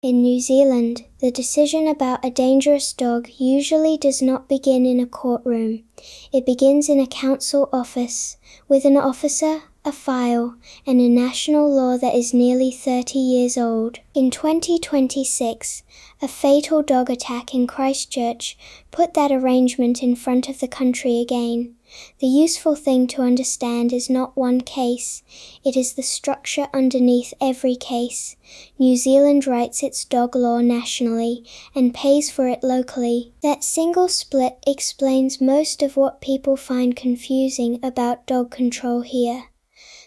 In New Zealand, the decision about a dangerous dog usually does not begin in a courtroom. It begins in a council office, with an officer, a file, and a national law that is nearly 30 years old. In 2026, a fatal dog attack in Christchurch put that arrangement in front of the country again. The useful thing to understand is not one case, it is the structure underneath every case. New Zealand writes its dog law nationally and pays for it locally. That single split explains most of what people find confusing about dog control here.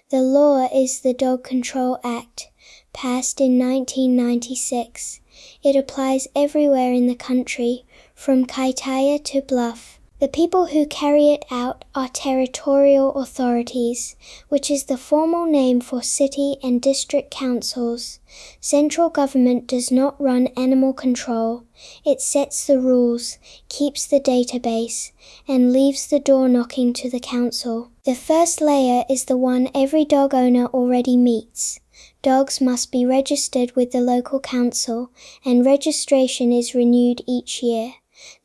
The law is the Dog Control Act, passed in 1996. It applies everywhere in the country, from Kaitaia to Bluff. The people who carry it out are territorial authorities, which is the formal name for city and district councils. Central government does not run animal control. It sets the rules, keeps the database, and leaves the door knocking to the council. The first layer is the one every dog owner already meets. Dogs must be registered with the local council, and registration is renewed each year.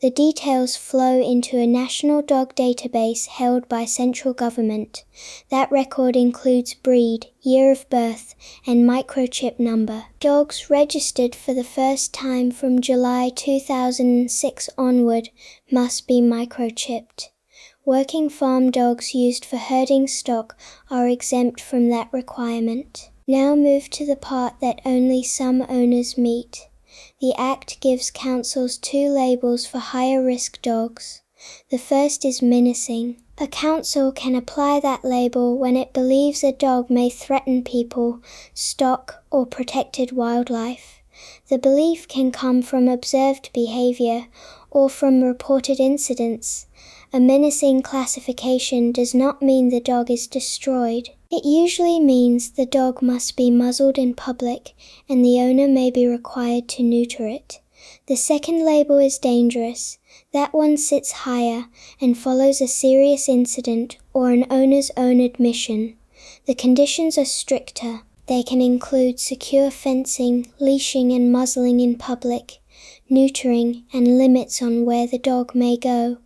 The details flow into a national dog database held by central government. That record includes breed, year of birth, and microchip number. Dogs registered for the first time from July 2006 onward must be microchipped. Working farm dogs used for herding stock are exempt from that requirement. Now move to the part that only some owners meet. The Act gives councils two labels for higher risk dogs. The first is menacing. A council can apply that label when it believes a dog may threaten people, stock, or protected wildlife. The belief can come from observed behavior or from reported incidents. A menacing classification does not mean the dog is destroyed. It usually means the dog must be muzzled in public and the owner may be required to neuter it. The second label is dangerous. That one sits higher and follows a serious incident or an owner's own admission. The conditions are stricter. They can include secure fencing, leashing and muzzling in public, neutering, and limits on where the dog may go.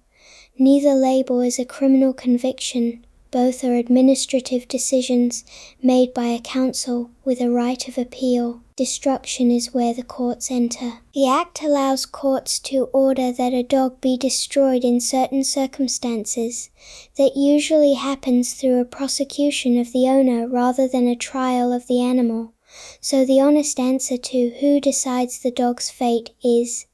Neither label is a criminal conviction. Both are administrative decisions made by a council with a right of appeal. Destruction is where the courts enter. The Act allows courts to order that a dog be destroyed in certain circumstances. That usually happens through a prosecution of the owner rather than a trial of the animal. So the honest answer to who decides the dog's fate is,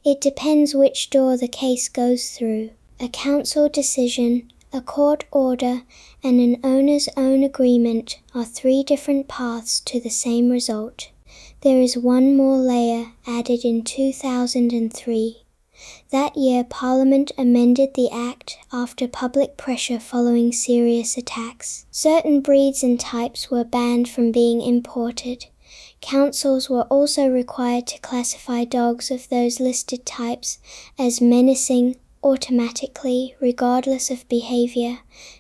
it depends which door the case goes through. A council decision, a court order, and an owner's own agreement are three different paths to the same result. There is one more layer added in 2003. That year Parliament amended the Act after public pressure following serious attacks. Certain breeds and types were banned from being imported. Councils were also required to classify dogs of those listed types as menacing automatically, regardless of behavior.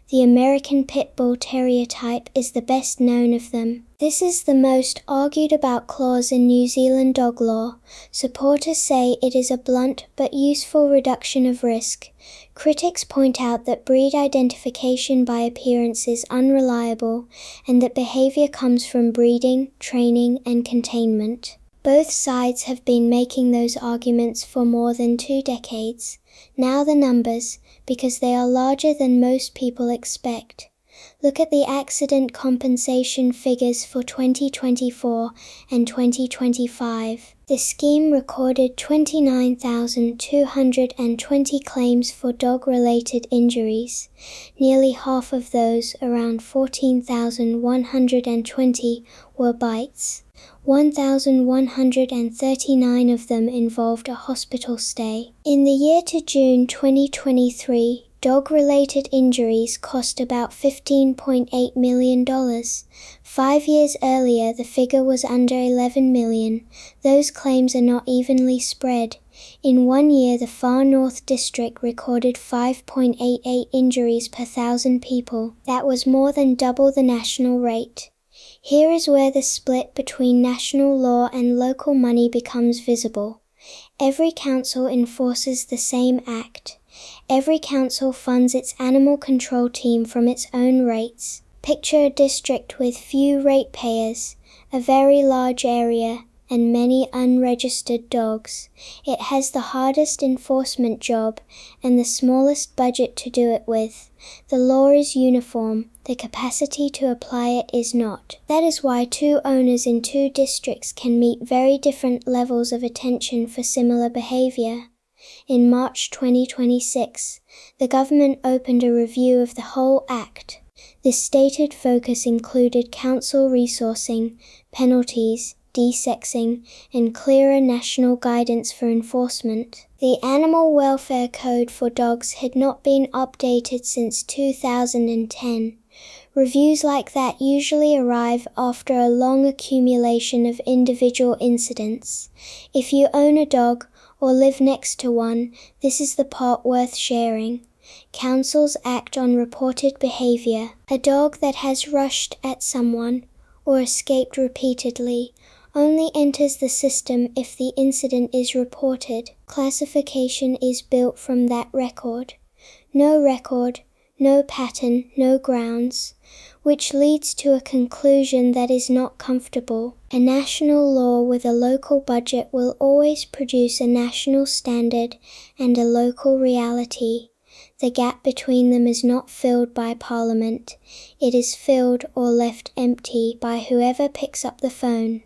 The American Pit Bull Terrier type is the best known of them. This is the most argued about clause in New Zealand dog law. Supporters say it is a blunt but useful reduction of risk. Critics point out that breed identification by appearance is unreliable and that behavior comes from breeding, training, and containment. Both sides have been making those arguments for more than 2 decades. Now the numbers, because they are larger than most people expect. Look at the accident compensation figures for 2024 and 2025. The scheme recorded 29,220 claims for dog-related injuries. Nearly half of those, around 14,120, were bites. 1,139 of them involved a hospital stay. In the year to June 2023, dog-related injuries cost about $15.8 million. 5 years earlier, the figure was under 11 million. Those claims are not evenly spread. In 1 year, the Far North District recorded 5.88 injuries per 1,000 people. That was more than double the national rate. Here is where the split between national law and local money becomes visible. Every council enforces the same act. Every council funds its animal control team from its own rates. Picture a district with few ratepayers, a very large area, and many unregistered dogs. It has the hardest enforcement job and the smallest budget to do it with. The law is uniform, the capacity to apply it is not. That is why two owners in two districts can meet very different levels of attention for similar behavior. In March 2026, the government opened a review of the whole Act. This stated focus included council resourcing, penalties, desexing, and clearer national guidance for enforcement. The Animal Welfare Code for dogs had not been updated since 2010. Reviews like that usually arrive after a long accumulation of individual incidents. If you own a dog or live next to one, this is the part worth sharing. Councils act on reported behavior. A dog that has rushed at someone or escaped repeatedly only enters the system if the incident is reported. Classification is built from that record. No record, no pattern, no grounds, which leads to a conclusion that is not comfortable. A national law with a local budget will always produce a national standard and a local reality. The gap between them is not filled by Parliament. It is filled or left empty by whoever picks up the phone.